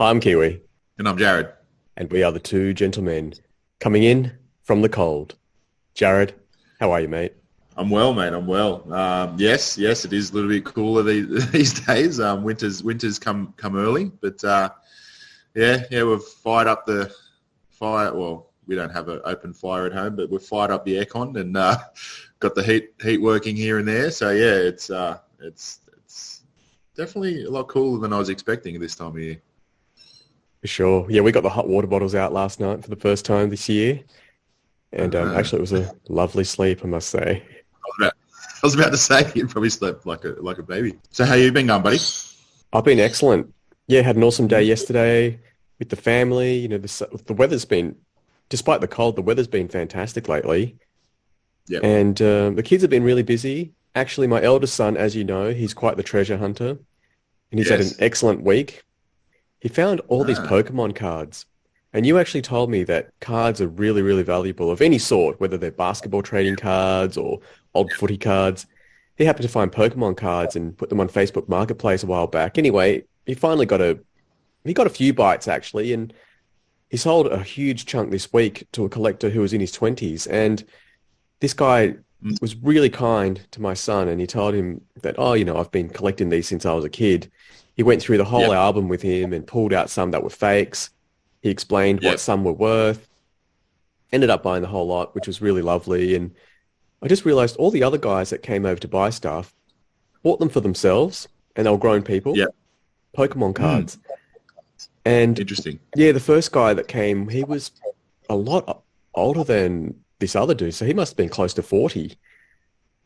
I'm Kiwi, And I'm Jarad. and we are the two gentlemen coming in from the cold. Jarad, how are you, mate? I'm well, mate. I'm well. Yes, it is a little bit cooler these days. Winters come early, but yeah, we've fired up the fire. Well, we don't have an open fire at home, but we've fired up the aircon and got the heat working here and there. So yeah, it's definitely a lot cooler than I was expecting this time of year. For sure. Yeah, we got the hot water bottles out last night for the first time this year, and Uh, actually it was a lovely sleep, I must say. I was about to say you probably slept like a baby. So how you been going, buddy? I've been excellent. Yeah, had an awesome day yesterday with the family. The weather's been, despite the cold, the weather's been fantastic lately. Yep. And the kids have been really busy. Actually, my eldest son, as you know, he's quite the treasure hunter, and he's had an Yes. excellent week. He found all these Ah, Pokemon cards. And you actually told me that cards are really, really valuable of any sort, whether they're basketball trading cards or old footy cards. He happened to find Pokemon cards and put them on Facebook Marketplace a while back. Anyway, he got a few bites actually, and he sold a huge chunk this week to a collector who was in his 20s. And this guy mm, was really kind to my son, and he told him that, oh, I've been collecting these since I was a kid. He went through the whole yep. album with him and pulled out some that were fakes. He explained what Yep. some were worth, ended up buying the whole lot, which was really lovely. And I just realized all the other guys that came over to buy stuff bought them for themselves, and they were grown people, Yep. Pokemon Mm, cards. And interesting. yeah, the first guy that came, he was a lot older than this other dude, so he must have been close to 40.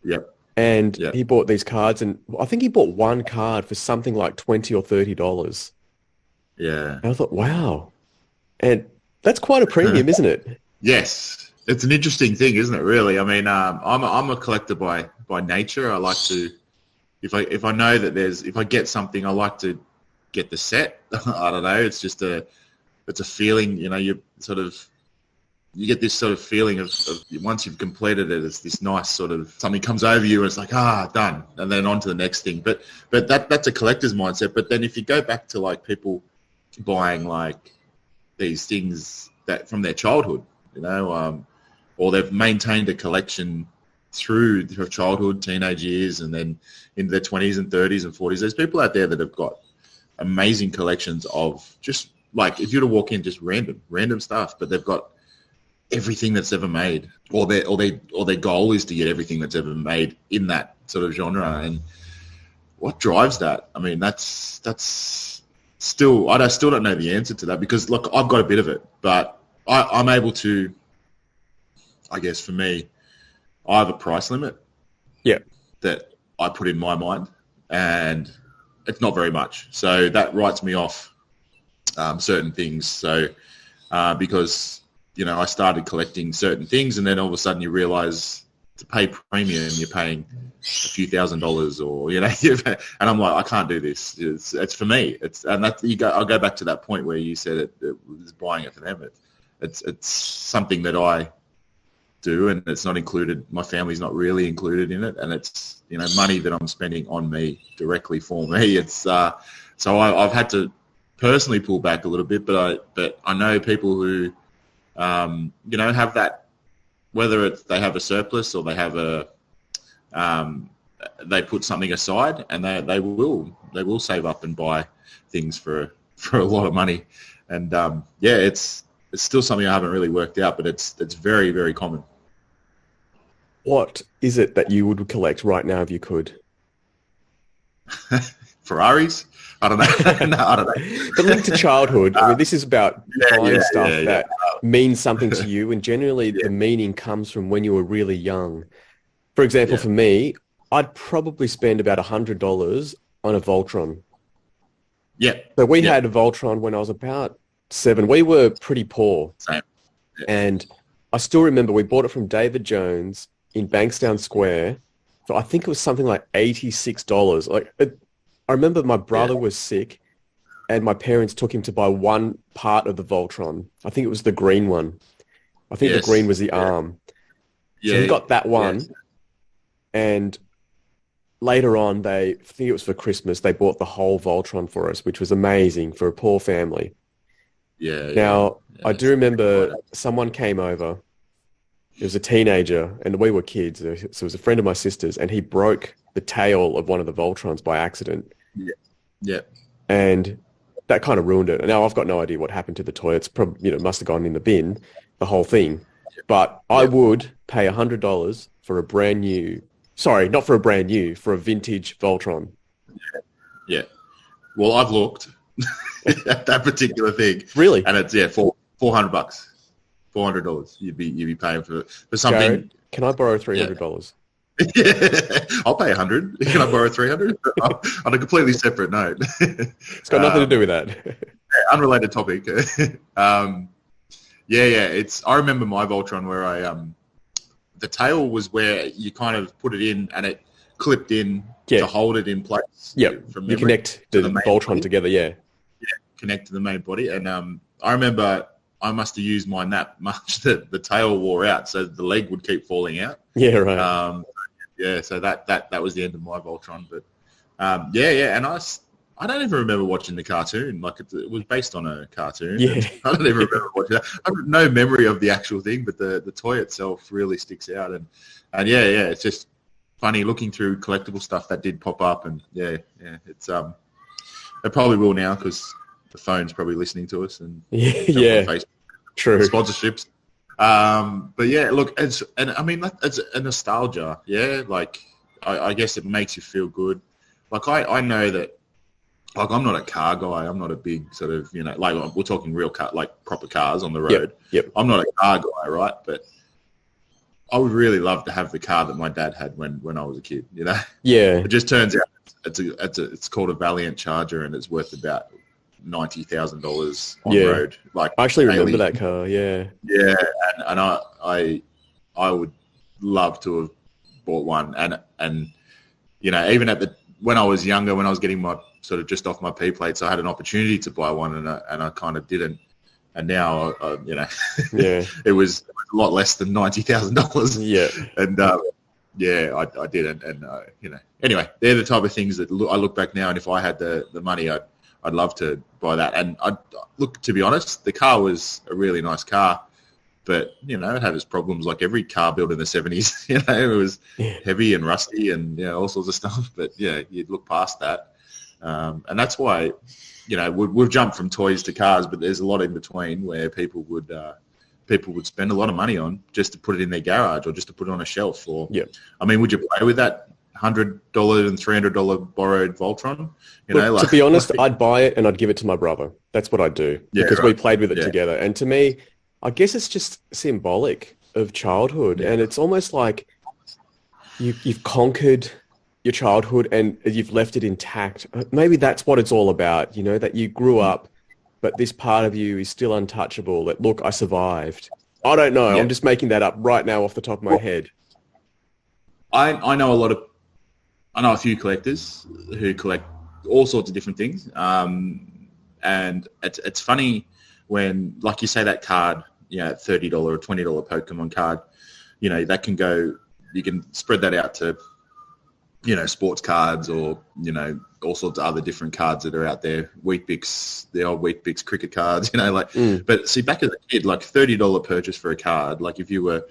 Yep. And Yep. he bought these cards, and I think he bought one card for something like 20 or $30. Yeah. And I thought, wow. And that's quite a premium, isn't it? Yes. It's an interesting thing, isn't it? Really. I mean, I'm a collector by nature. I like to if I know that if I get something, I like to get the set. I don't know. It's a feeling. You get this sort of feeling of once you've completed it, it's this nice sort of something comes over you and it's like, done, and then on to the next thing. But that's a collector's mindset. But then if you go back to like people buying like these things that from their childhood, or they've maintained a collection through their childhood, teenage years, and then into their 20s and 30s and 40s. There's people out there that have got amazing collections of just like if you were to walk in, just random stuff, but they've got everything that's ever made, or their goal is to get everything that's ever made in that sort of genre. And what drives that? I mean, that's still I still don't know the answer to that because look, I've got a bit of it, but I'm able to. I guess for me, I have a price limit Yeah. that I put in my mind, and it's not very much. So that writes me off certain things. So because I started collecting certain things, and then all of a sudden you realize to pay premium, you're paying a few $1,000s, or and I'm like, I can't do this. It's for me. I'll go back to that point where you said it was buying it for them. It's something that I do, and it's not included. My family's not really included in it, and it's money that I'm spending on me directly for me. It's so I've had to personally pull back a little bit, but I know people who have that, whether it's they have a surplus or they have they put something aside, and they will save up and buy things for a lot of money, and it's still something I haven't really worked out, but it's very, very common. What is it that you would collect right now if you could? Ferraris? I don't know. No, I don't know. But linked to childhood, I mean, this is about Yeah, buying yeah, stuff yeah, yeah. that means something to you, and generally Yeah, the meaning comes from when you were really young. For example, yeah, for me, I'd probably spend about $100 on a Voltron. yeah, So we yeah. had a Voltron when I was about 7. We were pretty poor, Same. Yeah, and I still remember we bought it from David Jones in Bankstown Square for I think it was something like $86. I remember my yeah, brother was sick, and my parents took him to buy one part of the Voltron. I think it was the green one. I think the green yes, was the yeah, arm. So he yeah, got that yes, one, and later on, I think it was for Christmas, they bought the whole Voltron for us, which was amazing for a poor family. Yeah, yeah, Now, yeah. I do It's quite remember someone came over. It was a teenager, and we were kids. So it was a friend of my sister's, and he broke the tail of one of the Voltrons by accident, yeah, yeah, and that kind of ruined it. And now I've got no idea what happened to the toy. It's probably, must have gone in the bin, the whole thing. But I yeah, would pay $100 for a brand new, sorry, not for a brand new, for a vintage Voltron. yeah. Well, I've looked at that particular thing, Really, and it's $400, $400. You'd be paying for something. Jared, can I borrow Yeah, $300? yeah. I'll pay 100. Can I borrow 300? On a completely separate note. It's got nothing to do with that. Unrelated topic. Yeah. I remember my Voltron where the tail was where you kind of put it in and it clipped in Yeah, to hold it in place yep. from You memory connect to the the main Voltron body. together, yeah. Yeah, connect to the main body. And I remember I must have used mine that much that the tail wore out, so the leg would keep falling out. Yeah, right. Yeah, so that was the end of my Voltron. But yeah, and I don't even remember watching the cartoon. Like it was based on a cartoon. Yeah. And I don't even remember watching that. I have no memory of the actual thing, but the toy itself really sticks out. And yeah, it's just funny looking through collectible stuff that did pop up. And yeah, it's it probably will now because the phone's probably listening to us and Yeah, jump on yeah, Facebook true. sponsorships. But yeah, look, it's a nostalgia. Yeah, like I guess it makes you feel good. Like I know that. Like I'm not a car guy. I'm not a big sort of like we're talking real car, like proper cars on the road. Yep. I'm not a car guy, right? But I would really love to have the car that my dad had when I was a kid. Yeah, It just turns out it's called a Valiant Charger and it's worth about $90,000 on yeah. road. Like I actually remember daily. that car, yeah. Yeah, and I would love to have bought one, and even when I was younger, when I was getting my sort of just off my P plates, I had an opportunity to buy one, and I kind of didn't, and now Yeah, it was a lot less than $90,000, yeah. and yeah, I didn't, and anyway, they're the type of things that I look back now, and if I had the money, I'd love to buy that, and to be honest, the car was a really nice car. But, it had its problems like every car built in the 70s. It was Yeah. heavy and rusty and, all sorts of stuff. But, yeah, you'd look past that. And that's why, we've jumped from toys to cars, but there's a lot in between where people would spend a lot of money on just to put it in their garage or just to put it on a shelf. Or, Yeah. I mean, would you play with that $100 and $300 borrowed Voltron? Look, to be honest, I'd buy it and I'd give it to my brother. That's what I'd do Yeah, because we right. played with it Yeah. together. And to me, I guess it's just symbolic of childhood, Yeah. and it's almost like you've conquered your childhood and you've left it intact. Maybe that's what it's all about, that you grew up, but this part of you is still untouchable. That look, I survived. I don't know. Yeah. I'm just making that up right now off the top of my head. I know a few collectors who collect all sorts of different things, and it's funny when, like you say, that card, $30 or $20 Pokemon card, that can go. You can spread that out to, sports cards or all sorts of other different cards that are out there. Weet-Bix, the old Weet-Bix cricket cards, But see, back as a kid, like $30 purchase for a card, like if you were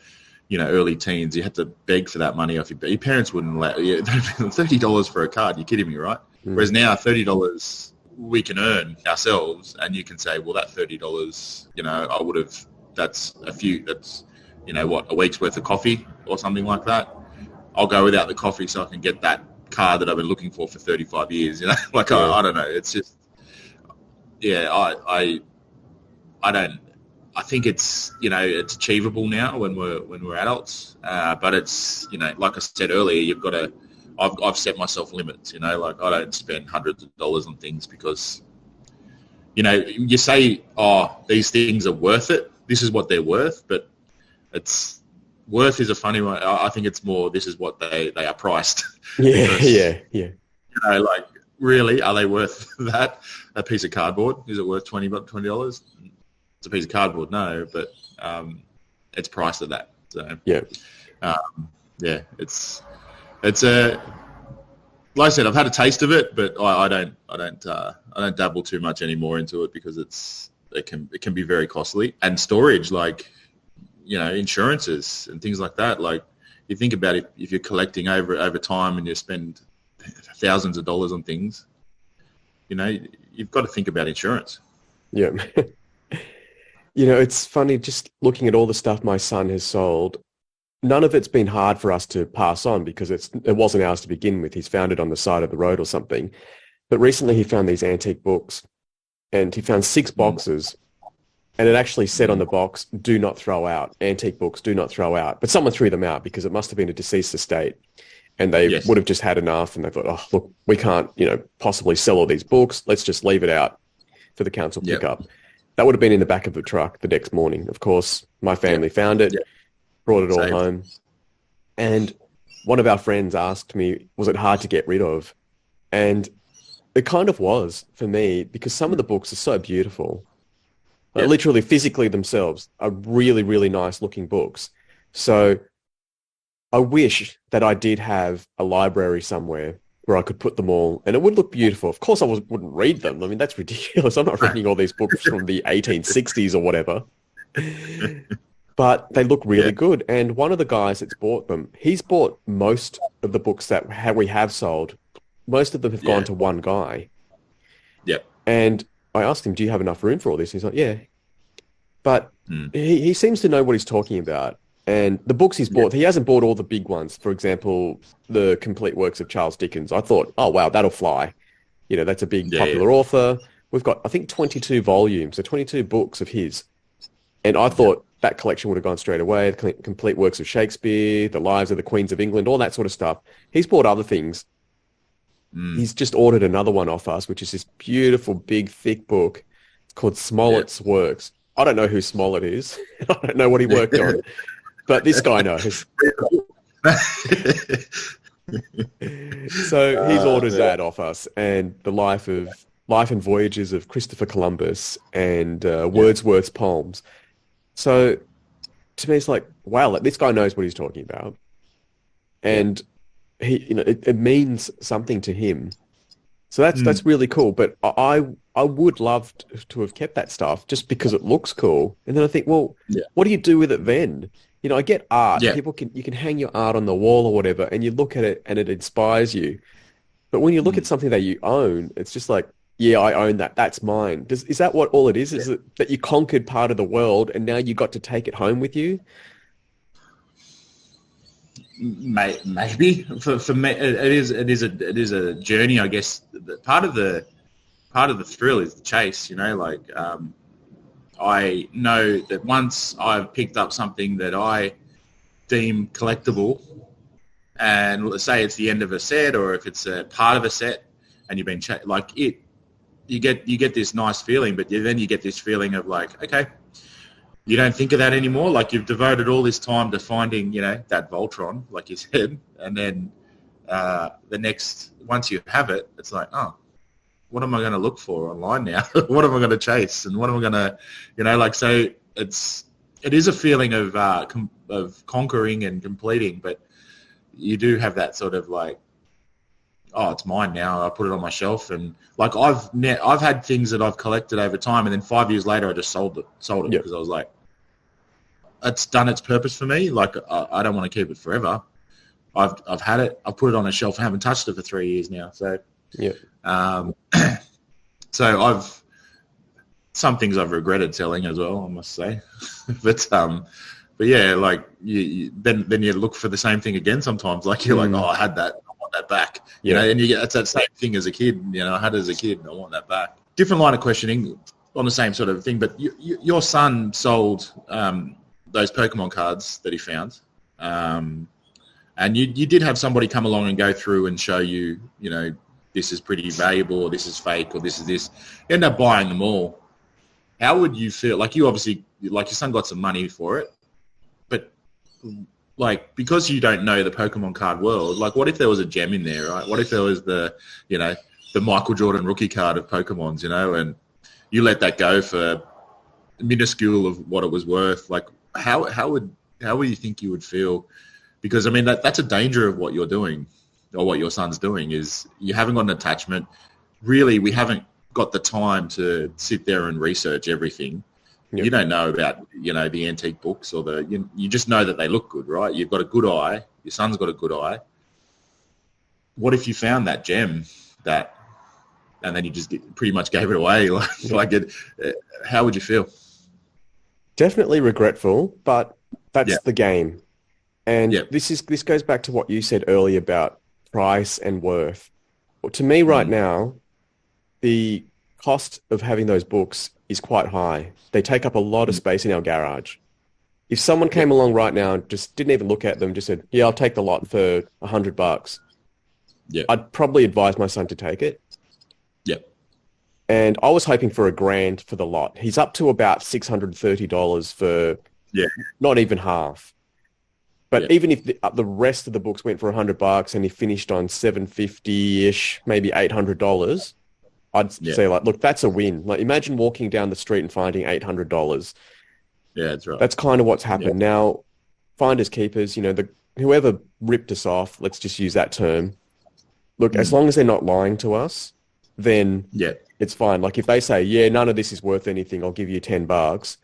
early teens, you had to beg for that money off your parents wouldn't allow you. $30 for a card, you're kidding me, right? Whereas now $30 we can earn ourselves, and you can say, well, that $30, I would have. That's a week's worth of coffee or something like that. I'll go without the coffee so I can get that car that I've been looking for 35 years. Like Yeah. I don't know. It's just I don't. I think it's it's achievable now when we're adults, but it's like I said earlier, you've got to. I've set myself limits. Like I don't spend hundreds of dollars on things because you say, oh, these things are worth it. This is what they're worth, but it's worth is a funny one. I think it's more. This is what they are priced. Yeah, Because, yeah. like really, are they worth that? A piece of cardboard, is it worth $20? It's a piece of cardboard, no, but it's priced at that. So Yeah. yeah, it's a like I said, I've had a taste of it, but I don't dabble too much anymore into it because it can be very costly. And storage, like, insurances and things like that. Like, you think about it, if you're collecting over time and you spend thousands of dollars on things, you've got to think about insurance. Yeah. It's funny just looking at all the stuff my son has sold. None of it's been hard for us to pass on because it wasn't ours to begin with. He's found it on the side of the road or something. But recently he found these antique books, and he found 6 boxes, and it actually said on the box, "Do not throw out. Antique books, do not throw out." But someone threw them out because it must have been a deceased estate, and they would have just had enough, and they thought, "Oh, look, we can't, possibly sell all these books. Let's just leave it out for the council pickup." That would have been in the back of the truck the next morning. Of course, my family found it. Brought it all home. And one of our friends asked me, was it hard to get rid of? And it kind of was for me, because some of the books are so beautiful. Like, literally, physically themselves are really, really nice looking books. So I wish that I did have a library somewhere where I could put them all, and it would look beautiful. Of course, I wouldn't read them. I mean, that's ridiculous. I'm not reading all these books from the 1860s or whatever. But they look really good. And one of the guys that's bought them, he's bought most of the books that we have sold. Most of them have gone to one guy. Yep. And I asked him, "Do you have enough room for all this?" And he's like, "Yeah." But he seems to know what he's talking about. And the books he's bought, he hasn't bought all the big ones. For example, the complete works of Charles Dickens. I thought, oh, wow, that'll fly. That's a big popular author. We've got, I think, 22 volumes, so 22 books of his. And I thought that collection would have gone straight away. The complete works of Shakespeare, the lives of the Queens of England, all that sort of stuff. He's bought other things. He's just ordered another one off us, which is this beautiful, big, thick book. It's called Smollett's Works. I don't know who Smollett is. I don't know what he worked on. But this guy knows. So he's ordered that off us, and the life and voyages of Christopher Columbus and Wordsworth's poems. So to me, it's like, wow, like, this guy knows what he's talking about, and he, it means something to him. So that's really cool. But I would love to have kept that stuff just because it looks cool. And then I think, well, what do you do with it then? I get art. Yeah. You can hang your art on the wall or whatever, and you look at it and it inspires you. But when you look at something that you own, it's just like, yeah, I own that. That's mine. Is that what all it is? Is it that you conquered part of the world and now you got to take it home with you? Maybe for me, it is a journey, I guess. Part of the thrill is the chase. I know that once I've picked up something that I deem collectible, and let's say it's the end of a set, or if it's a part of a set, and you've been you get this nice feeling, but then you get this feeling of like, okay, you don't think of that anymore. Like, you've devoted all this time to finding, that Voltron, like you said, and then once you have it, it's like, oh, what am I going to look for online now? What am I going to chase? And what am I going to, so it is a feeling of conquering and completing, but you do have that sort of like, oh, it's mine now. I put it on my shelf, and like I've had things that I've collected over time, and then 5 years later I just sold it because I was like, it's done its purpose for me. Like, I don't want to keep it forever. I've had it. I've put it on a shelf. I haven't touched it for 3 years now. So so some things I've regretted selling as well, I must say. but yeah, like then you look for the same thing again sometimes. Like, you're like, oh, I had that. I want that back. And you get, it's that same thing as a kid. I had it as a kid, and I want that back. Different line of questioning on the same sort of thing. But your son sold those Pokemon cards that he found. And you did have somebody come along and go through and show you, this is pretty valuable, or this is fake, or this is this. You end up buying them all. How would you feel? Like, you obviously, like, your son got some money for it, but like, because you don't know the Pokemon card world, like, what if there was a gem in there, right? What if there was the Michael Jordan rookie card of Pokemons, and you let that go for minuscule of what it was worth? Like, how would you think you would feel? Because, I mean, that's a danger of what you're doing. or what your son's doing is you haven't got an attachment. Really, we haven't got the time to sit there and research everything. Yep. You don't know about, the antique books or you just know that they look good, right? You've got a good eye. Your son's got a good eye. What if you found that gem and then you just pretty much gave it away? How would you feel? Definitely regretful, but that's the game. And Yeah. this goes back to what you said earlier about price and worth. Well, to me right now, the cost of having those books is quite high. They take up a lot of space in our garage. If someone came along right now and just didn't even look at them, just said, yeah, I'll take the lot for $100, I'd probably advise my son to take it. Yeah. And I was hoping for $1,000 for the lot. He's up to about $630 for not even half. But even if the rest of the books went for $100 and he finished on $750-ish, maybe $800, I'd say, look, that's a win. Like, imagine walking down the street and finding $800. Yeah, that's right. That's kind of what's happened. Now, finders keepers, whoever ripped us off, let's just use that term. Look, as long as they're not lying to us, then it's fine. Like, if they say, yeah, none of this is worth anything, I'll give you $10,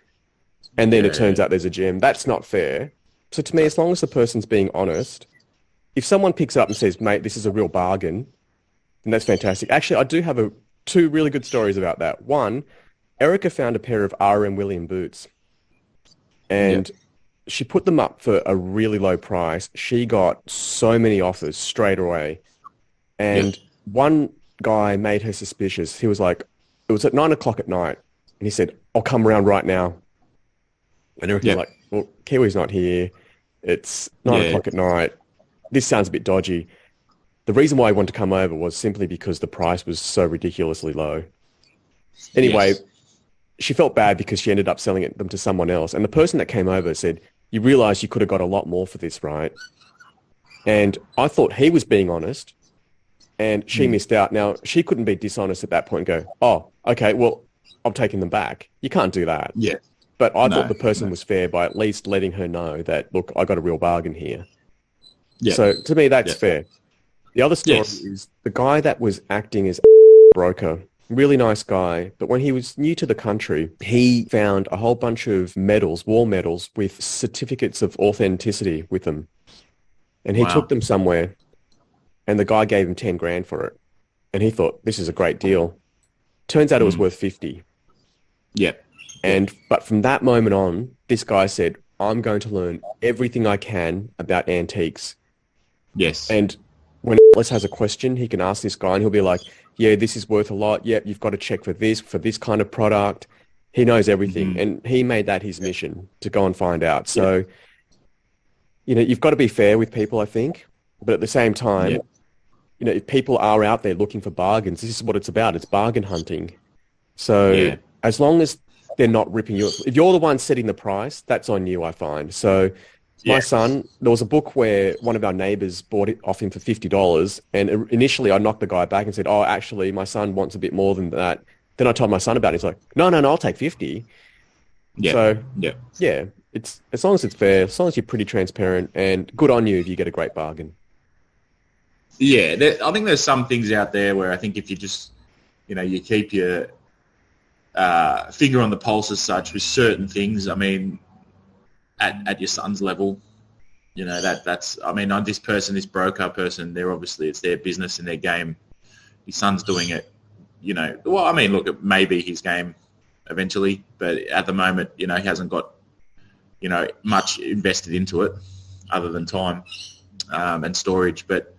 and then it turns out there's a gem, that's not fair. So to me, as long as the person's being honest, if someone picks up and says, mate, this is a real bargain, then that's fantastic. Actually, I do have two really good stories about that. One, Erica found a pair of R.M. Williams boots, and she put them up for a really low price. She got so many offers straight away. And one guy made her suspicious. He was like, it was at 9 o'clock at night, and he said, I'll come around right now. And Erica was like, well, Kiwi's not here. It's 9 o'clock at night. This sounds a bit dodgy. The reason why I wanted to come over was simply because the price was so ridiculously low. Anyway, she felt bad because she ended up selling them to someone else. And the person that came over said, you realize you could have got a lot more for this, right? And I thought he was being honest, and she missed out. Now, she couldn't be dishonest at that point and go, oh, okay, well, I'm taking them back. You can't do that. Yeah. But I thought the person was fair by at least letting her know that, look, I got a real bargain here. Yeah. So to me, that's fair. The other story is the guy that was acting as a broker, really nice guy, but when he was new to the country, he found a whole bunch of medals, war medals, with certificates of authenticity with them. And he took them somewhere, and the guy gave him $10,000 for it. And he thought, this is a great deal. Turns out it was worth 50. Yeah. But from that moment on, this guy said, I'm going to learn everything I can about antiques. Yes. And when Alice has a question, he can ask this guy and he'll be like, yeah, this is worth a lot. Yep, you've got to check for this kind of product. He knows everything. And he made that his mission to go and find out. So, you've got to be fair with people, I think. But at the same time, if people are out there looking for bargains, this is what it's about. It's bargain hunting. So as long as they're not ripping you. If you're the one setting the price, that's on you, I find. So my son, there was a book where one of our neighbors bought it off him for $50. And initially I knocked the guy back and said, oh, actually, my son wants a bit more than that. Then I told my son about it. He's like, no, I'll take 50. Yeah. So, it's as long as it's fair, as long as you're pretty transparent, and good on you if you get a great bargain. Yeah, I think there's some things out there where I think if you just, you keep your finger on the pulse as such with certain things. I mean, at your son's level, that's. I mean, on this broker person, they're obviously it's their business and their game. His son's doing it. Well, I mean, look, it may be his game eventually, but at the moment, he hasn't got, much invested into it other than time and storage. But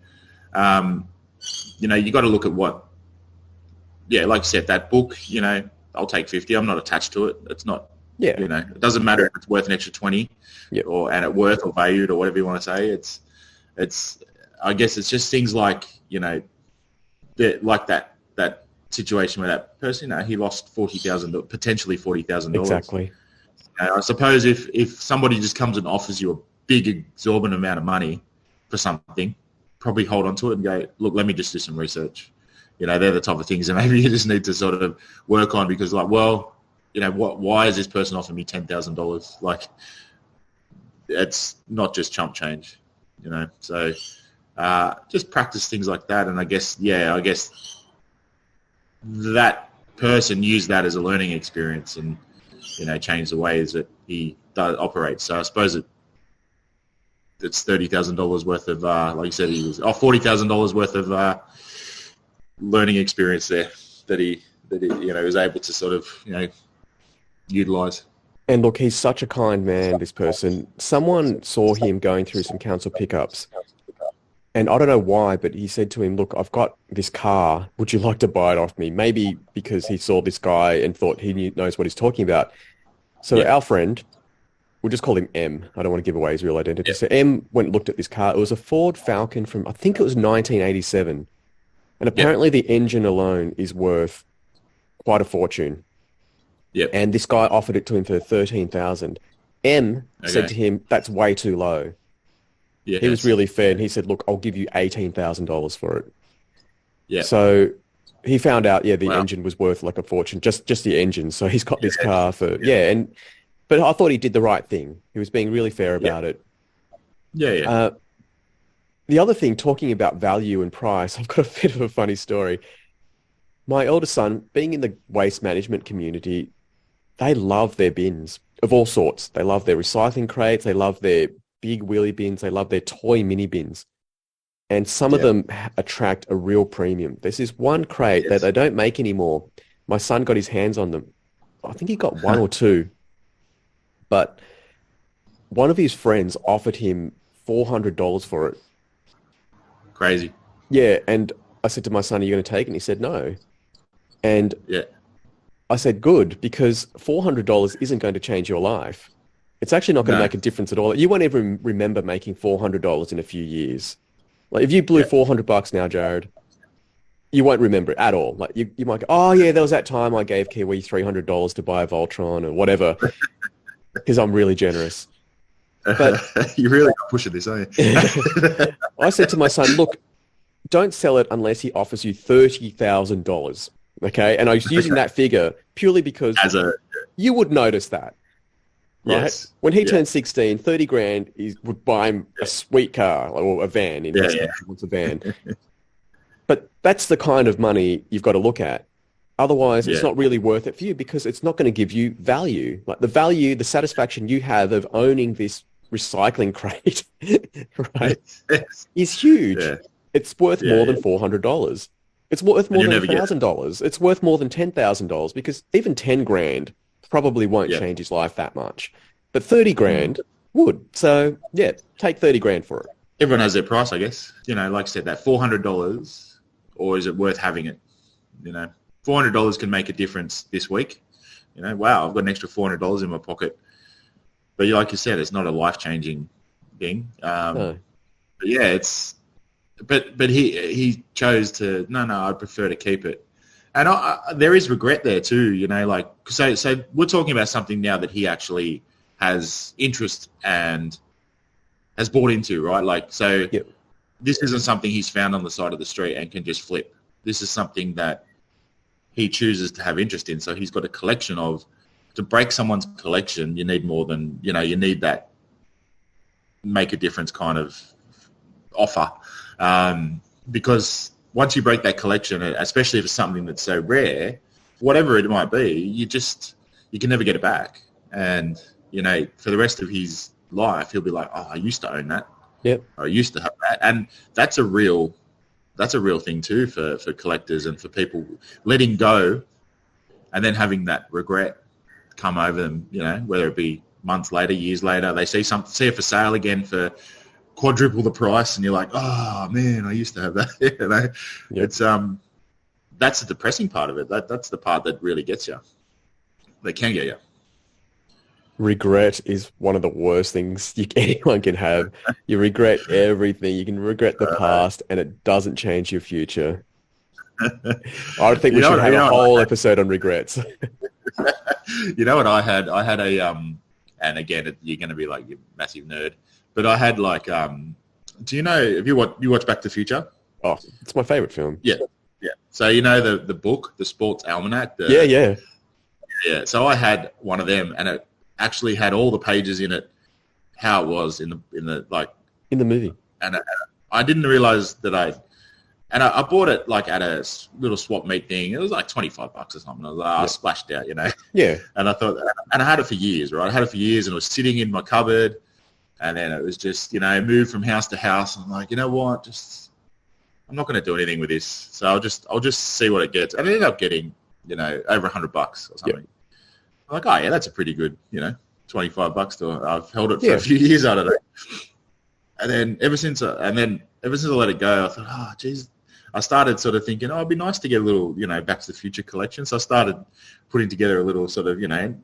you got to look at what. Yeah, like you said, that book. I'll take 50. I'm not attached to it. It's not. Yeah. It doesn't matter if it's worth an extra 20, and it worth or valued or whatever you want to say. It's. I guess it's just things like like that situation where that person, he lost potentially $40,000. Exactly. I suppose if somebody just comes and offers you a big exorbitant amount of money for something, probably hold on to it and go, look, let me just do some research. They're the type of things that maybe you just need to sort of work on because, why is this person offering me $10,000? Like, it's not just chump change, So, just practice things like that. And I guess that person used that as a learning experience and, changed the ways that he does operate. So I suppose it's $30,000 worth of, like you said, $40,000 worth of learning experience there that he was able to sort of, utilize. And look, he's such a kind man, this person. Someone saw him going through some council pickups. And I don't know why, but he said to him, look, I've got this car. Would you like to buy it off me? Maybe because he saw this guy and thought he knows what he's talking about. So our friend, we'll just call him M. I don't want to give away his real identity. So M went and looked at this car. It was a Ford Falcon from, I think it was 1987. And apparently the engine alone is worth quite a fortune. Yep. And this guy offered it to him for $13,000. M said to him, that's way too low. Yeah, he was really fair, and he said, look, I'll give you $18,000 for it. Yeah. So he found out, the engine was worth like a fortune, just the engine. So he's got this car for, but I thought he did the right thing. He was being really fair about it. Yeah. The other thing, talking about value and price, I've got a bit of a funny story. My eldest son, being in the waste management community, they love their bins of all sorts. They love their recycling crates. They love their big wheelie bins. They love their toy mini bins. And some of them attract a real premium. There's this one crate that they don't make anymore. My son got his hands on them. I think he got one or two. But one of his friends offered him $400 for it. Crazy. Yeah, and I said to my son, are you going to take it? And he said no. And I said, good, because $400 isn't going to change your life. It's actually not going to make a difference at all. You won't even remember making $400 in a few years. Like if you blew $400 now, Jared, you won't remember it at all. Like you might go, oh yeah, there was that time I gave Kiwi $300 to buy a Voltron or whatever, because I'm really generous. But you're really pushing this, aren't you? I said to my son, look, don't sell it unless he offers you $30,000. Okay, and I was using that figure purely because you would notice that. Right? Yes. When he turned 16, 30 grand would buy him a sweet car or a van. He wants a van. But that's the kind of money you've got to look at. Otherwise, it's not really worth it for you because it's not going to give you value. Like the value, the satisfaction you have of owning this recycling crate, right, is huge. Yeah. It's worth more than $400. It's worth more than $1,000. It's worth more than $10,000 because even 10 grand probably won't change his life that much. But 30 grand would. So, take 30 grand for it. Everyone has their price, I guess. Like I said, that $400, or is it worth having it? $400 can make a difference this week. Wow, I've got an extra $400 in my pocket. But like you said, it's not a life-changing thing. No. But it's... But he chose to, no, I'd prefer to keep it. And there is regret there too, so we're talking about something now that he actually has interest and has bought into, right? This isn't something he's found on the side of the street and can just flip. This is something that he chooses to have interest in. So he's got a collection to break someone's collection, you need more than, you need that make a difference kind of offer. Because once you break that collection, especially if it's something that's so rare, whatever it might be, you can never get it back. And, for the rest of his life, he'll be like, oh, I used to own that. Yep. Or I used to have that. And that's a real thing too for collectors and for people letting go and then having that regret come over them, whether it be months later, years later, they see it for sale again for quadruple the price and you're like, oh man, I used to have that. It's that's the depressing part of it. That's the part that really gets you. They can get you. Regret is one of the worst things anyone can have. You regret everything. You can regret the past and it doesn't change your future. I think we should have a whole episode on regrets. You know what I had? I had a and again, you're going to be like, you massive nerd. But I had do you know, have you watched Back to the Future? Oh, it's my favorite film. Yeah. So the book, the Sports Almanac? Yeah. So I had one of them and it actually had all the pages in it, how it was in the in the movie. And I didn't realize that I bought it like at a little swap meet thing. It was like $25 or something. I was like, I splashed out, Yeah. And I thought, and I had it for years, right? I had it for years, and it was sitting in my cupboard. And then it was just, moved from house to house. And I'm like, you know what? I'm not going to do anything with this. So I'll just see what it gets. And I ended up getting, over $100 or something. Yep. I'm like, oh yeah, that's a pretty good, $25 I've held it for a few years out of it. And then ever since I let it go, I thought, oh, geez. I started sort of thinking, it'd be nice to get a little, Back to the Future collection. So I started putting together a little sort of,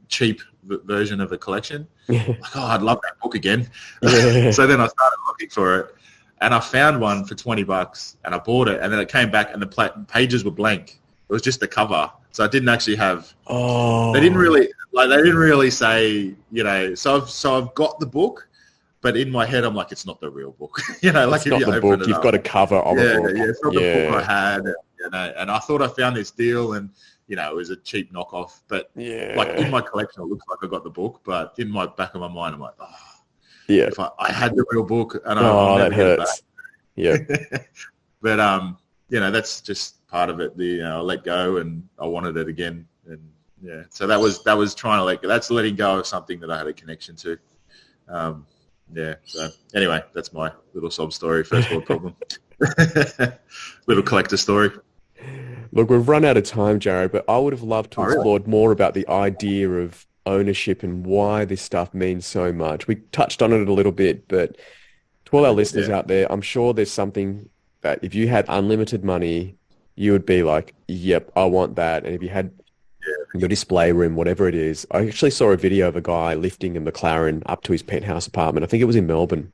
cheap version of a collection. Like, oh, I'd love that book again. Yeah. So then I started looking for it, and I found one for $20, and I bought it, and then it came back, and the pages were blank. It was just the cover, so I didn't actually have. Oh. They didn't really say, So I've got the book. But in my head, I'm like, it's not the real book. Like it's not the book. You've got a cover of a book. Yeah, it's not the book I had. And I thought I found this deal, and, it was a cheap knockoff. But, like, in my collection, it looks like I got the book. But in my back of my mind, I'm like, if I had the real book. And I'll never that get hurts. It back. But, that's just part of it. I let go, and I wanted it again. And, so that was trying to let go. That's letting go of something that I had a connection to. So anyway, that's my little sob story, first world problem. Little collector story. Look, we've run out of time, Jarad, but I would have loved to explore more about the idea of ownership and why this stuff means so much. We touched on it a little bit, but to all our listeners out there, I'm sure there's something that if you had unlimited money, you would be like, yep, I want that. And if you had your display room, whatever it is. I actually saw a video of a guy lifting a McLaren up to his penthouse apartment. I think it was in Melbourne.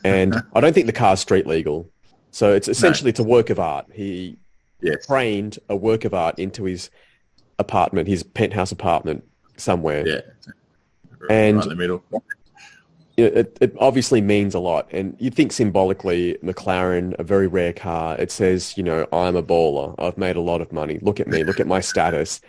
And I don't think the car's street legal. So it's essentially, it's a work of art. He framed a work of art into his apartment, his penthouse apartment somewhere. Yeah. And right in the middle. It obviously means a lot. And you think symbolically, McLaren, a very rare car, it says, I'm a baller. I've made a lot of money. Look at me. Look at my status.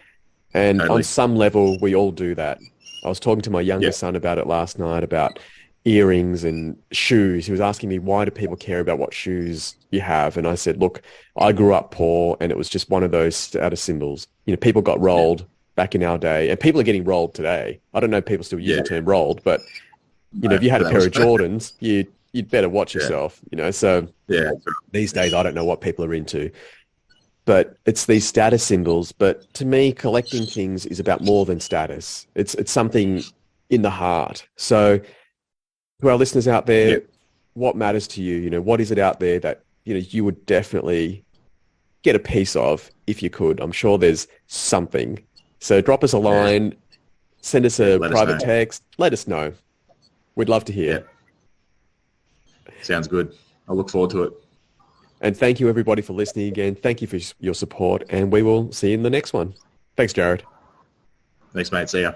And on some level, we all do that. I was talking to my younger son about it last night, about earrings and shoes. He was asking me, why do people care about what shoes you have? And I said, look, I grew up poor, and it was just one of those status symbols. People got rolled back in our day, and people are getting rolled today. I don't know if people still use the term rolled, but if you had a pair of Jordans, you'd better watch yourself, So these days, I don't know what people are into. But it's these status symbols. But to me, collecting things is about more than status. It's something in the heart. So to our listeners out there, what matters to you? What is it out there that, you would definitely get a piece of if you could? I'm sure there's something. So drop us a line, send us a private text, let us know. We'd love to hear. Sounds good. I look forward to it. And thank you, everybody, for listening again. Thank you for your support, and we will see you in the next one. Thanks, Jarad. Thanks, mate. See ya.